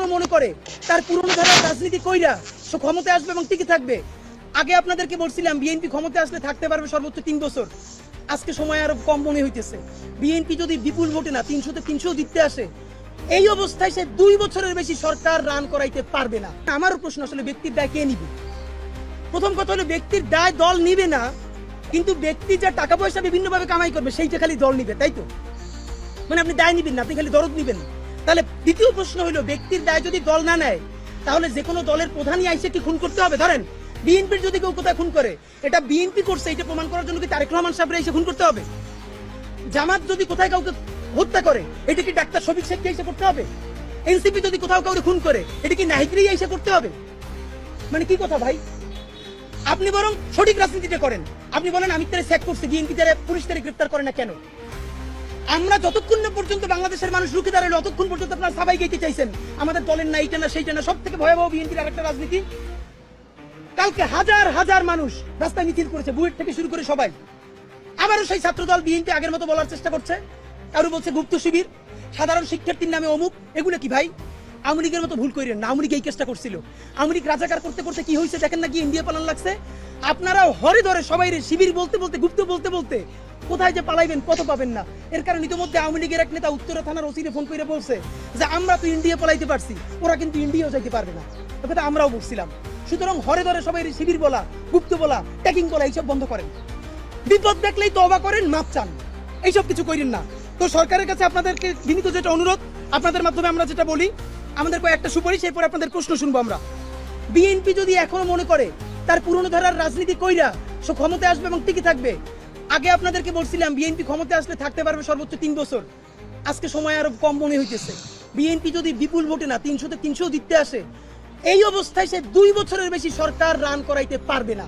এখনো মনে করে তার পুরনো ধারার রাজনীতি কইরা সে ক্ষমতায় আসবে এবং টিকে থাকবে। আগে আপনাদেরকে বলছিলাম বিএনপি ক্ষমতায় আসলে থাকতে পারবে সর্বোচ্চ 3 বছর। আজকে সময় আরো কম মনে হইতেছে। বিএনপি যদি বিপুল ভোটে না 300-তে 300 জিততে আসে, এই অবস্থায় সে 2 বছরের বেশি সরকার রান করাইতে পারবে না। আমারও প্রশ্ন, আসলে ব্যক্তির দায় কে নিবে? প্রথম কথা হলো ব্যক্তির দায় দল নিবে না, কিন্তু ব্যক্তি যা টাকা পয়সা বিভিন্নভাবে কামাই করবে সেইটা খালি দল নিবে, তাই তো? মানে আপনি দায় নিবেন না, আপনি খালি দরদ নিবেন। তাহলে দ্বিতীয় প্রশ্ন হলো, ব্যক্তির দায় যদি দল না নেয়, তাহলে যে কোনো দলের প্রধানই আইসে কি খুন করতে হবে? ধরেন বিএনপির যদি কেউ কোথায় খুন করে, এটা বিএনপি করছে এটা প্রমাণ করার জন্য কি তারেক রহমান সাহেবরা এসে খুন করতে হবে? জামাত যদি কোথায় কাউকে হত্যা করে, এটা কি ডাক্তার শফিক শেখকে এসে করতে হবে? এনসিপি যদি কোথাও কাউকে খুন করে, এটা কি নাহিদকেই এসে করতে হবে? মানে কি কথা ভাই? আপনি বরং সঠিক রাজনীতিটা করেন। আপনি বলেন আমি তারে চেক করছি, বিএনপি তারে পুলিশ তারে গ্রেফতার করে না কেন? আমরা যতক্ষণ না পর্যন্ত বাংলাদেশের মানুষ রুখে দাঁড়ালো ততক্ষণ পর্যন্ত আপনারা সবাই গাইতে চাইছেন আমাদের দলের না এইটা না সেইটা না। সব থেকে ভয়াবহ বিএনপির আরেকটা রাজনীতি, কালকে হাজার হাজার মানুষ রাস্তায় মিছিল করেছে, বুয়েট থেকে শুরু করে সবাই। আবারও সেই ছাত্রদল বিএনপি আগের মতো বলার চেষ্টা করছে, কারো বলছে গুপ্ত শিবির, সাধারণ শিক্ষার্থীর নামে অমুক। এগুলো কি ভাই? আওয়ামী লীগের মতো ভুল করেন না। আওয়ামী লীগ এই কেসটা করছিল। আওয়ামী লীগ রাজাকার করতে করতে কি হয়েছে দেখেন না, কি ইন্ডিয়া পালান লাগছে। আপনারা হরে ধরে সবাই শিবির বলতে বলতে, গুপ্ত বলতে বলতে কোথায় যে পালাইবেন কত পাবেন না। এর কারণ ইতিমধ্যে আওয়ামী লীগের এক নেতা উত্তরা থানার ওসিরে ফোন করে বলছে যে আমরা তো ইন্ডিয়া পালাইতে পারছি, ওরা কিন্তু ইন্ডিয়াও যাইতে পারবে না। কথা আমরাও বলছিলাম। সুতরাং হরে ধরে সবাই শিবির বলা, গুপ্ত বলা, ট্যাকিং বলা এইসব বন্ধ করেন। বিপদ দেখলেই তওবা করেন, মাপ চান, এইসব কিছু করেন না। তো সরকারের কাছে আপনাদেরকে বিনীত যেটা অনুরোধ, আপনাদের মাধ্যমে আমরা যেটা বলি, আমাদের কয়েকটা সুপারিশ, এরপর আপনাদের প্রশ্ন শুনবো আমরা। বিএনপি যদি এখনো মনে করে তার পুরনো ধারার রাজনীতি কইরা সে ক্ষমতায় আসবে এবং টিকে থাকবে, আগে আপনাদেরকে বলছিলাম বিএনপি ক্ষমতায় আসলে থাকতে পারবে সর্বোচ্চ 3 বছর। আজকে সময় আরো কম মনে হইতেছে। বিএনপি যদি বিপুল ভোটে না 300-তে 300 জিততে আসে, এই অবস্থায় সে 2 বছরের বেশি সরকার রান করাইতে পারবে না।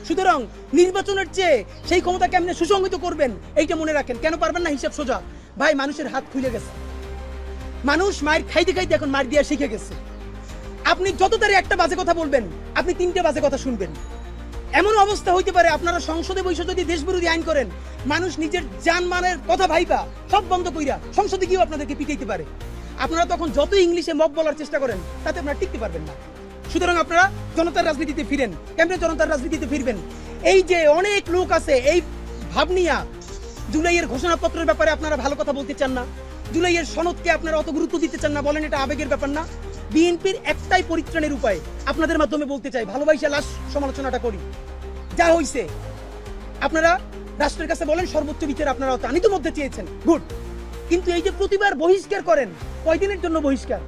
সুতরাং নির্বাচনের চেয়ে সেই ক্ষমতা কেমনে সুসংগঠিত করবেন এইটা মনে রাখেন। কেন পারবেন না? হিসাব সোজা ভাই, মানুষের হাত খুলে গেছে। মানুষ মায়ের খাইতে খাইতে এখন মার দিয়া শিখে গেছে। আপনি যত তারে একটা বাজে কথা বলবেন, আপনি 3টে বাজে কথা শুনবেন। এমন অবস্থা হইতে পারে আপনারা সংসদে বসে যদি দেশবিরোধী আইন করেন, মানুষ নিজের জানমালের কথা ভাইবা সব বন্ধ কইরা সংসদে গিয়েও আপনাদেরকে পিটাইতে পারে। আপনারা তখন যত ইংলিশে মব বলার চেষ্টা করেন, তাতে আপনারা টিকতে পারবেন না। সুতরাং আপনারা জনতার রাজনীতিতে ফিরেন। কেমনে জনতার রাজনীতিতে ফিরবেন? এই যে অনেক লোক আছে এই ভাবনিয়া জুলাইয়ের ঘোষণাপত্রের ব্যাপারে আপনারা ভালো কথা বলতে চান না, জুলাইয়ের সনদকে আপনারা অত গুরুত্ব দিতে চান না, বলেন এটা আবেগের ব্যাপার না। বিএনপির একটাই পরিত্রাণের উপায়, আপনাদের মাধ্যমে বলতে চাই, ভালোবাসা লাশ সমালোচনাটা করি। যা হইছে আপনারা রাষ্ট্রের কাছে বলেন সর্বোচ্চ বিচার আপনারা ইতিমধ্যে চেয়েছেন, গুড। কিন্তু এই যে প্রতিবার বহিষ্কার করেন, কয়দিনের জন্য বহিষ্কার?